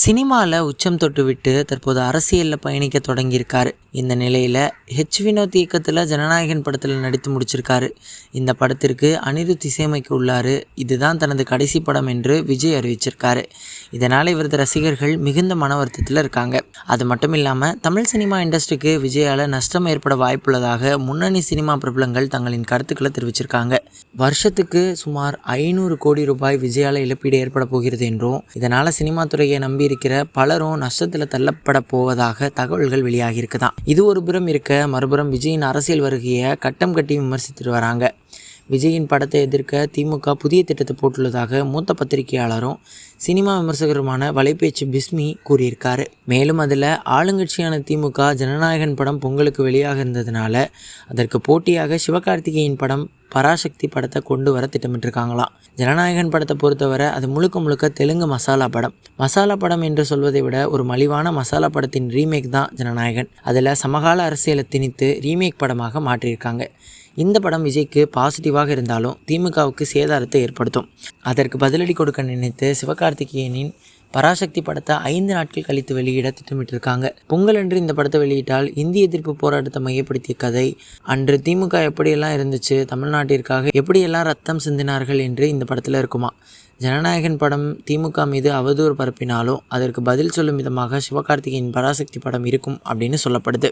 சினிமாவில் உச்சம் தொட்டுவிட்டு தற்போது அரசியலில் பயணிக்க தொடங்கியிருக்காரு. இந்த நிலையில் வினோத் இயக்கத்தில் ஜனநாயகன் படத்தில் நடித்து முடிச்சிருக்காரு. இந்த படத்திற்கு அனிருத் இசையமைக்க உள்ளார். இதுதான் தனது கடைசி படம் என்று விஜய் அறிவிச்சிருக்காரு. இதனால் இவரது ரசிகர்கள் மிகுந்த மன வருத்தத்தில் இருக்காங்க. அது மட்டும் இல்லாமல் தமிழ் சினிமா இண்டஸ்ட்ரிக்கு விஜயால் நஷ்டம் ஏற்பட வாய்ப்புள்ளதாக முன்னணி சினிமா பிரபலங்கள் தங்களின் கருத்துக்களை தெரிவிச்சிருக்காங்க. வருஷத்துக்கு சுமார் 500 கோடி ரூபாய் விஜயால் இழப்பீடு ஏற்பட போகிறது என்றும், இதனால் சினிமா துறையை நம்பி இருக்கிற பலரும் நஷ்டத்தில் தள்ளப்பட போவதாக தகவல்கள் வெளியாகியிருக்குதான். இது ஒரு புறம் இருக்க, மறுபுறம் விஜயின் அரசியல் வருகையை கட்டம் கட்டி விமர்சித்துட்டு வராங்க. விஜயின் படத்தை எதிர்க்க திமுக புதிய திட்டத்தை போட்டுள்ளதாக மூத்த பத்திரிகையாளரும் சினிமா விமர்சகருமான வலைபேச்சு பிஸ்மி கூறியிருக்காரு. மேலும் அதில் ஆளுங்கட்சியான திமுக ஜனநாயகன் படம் பொங்கலுக்கு வெளியாக இருந்ததுனால அதற்கு போட்டியாக சிவகார்த்திகேயன் படம் பராசக்தி படத்தை கொண்டு வர திட்டமிட்டிருக்காங்களாம். ஜனநாயகன் படத்தை பொறுத்தவரை அது முழுக்க தெலுங்கு மசாலா படம். மசாலா படம் என்று சொல்வதை விட ஒரு மலிவான மசாலா படத்தின் ரீமேக் தான் ஜனநாயகன். அதில் சமகால அரசியலை திணித்து ரீமேக் படமாக மாற்றியிருக்காங்க. இந்த படம் விஜய்க்கு பாசிட்டிவாக இருந்தாலும் திமுகவுக்கு சேதாரத்தை ஏற்படுத்தும். அதற்கு பதிலடி கொடுக்க நினைத்து சிவகார்த்திகேயனின் பராசக்தி படத்தை 5 நாட்கள் கழித்து வெளியிட திட்டமிட்டிருக்காங்க. பொங்கல் அன்று இந்த படத்தை வெளியிட்டால் இந்திய எதிர்ப்பு போராட்டத்தை மையப்படுத்திய கதை, அன்று திமுக எப்படியெல்லாம் இருந்துச்சு, தமிழ்நாட்டிற்காக எப்படியெல்லாம் ரத்தம் சிந்தினார்கள் என்று இந்த படத்தில் இருக்குமா. ஜனநாயகன் படம் திமுக மீது அவதூறு பரப்பினாலும் அதற்கு பதில் சொல்லும் விதமாக சிவகார்த்திகேயன் பராசக்தி படம் இருக்கும் அப்படின்னு சொல்லப்படுது.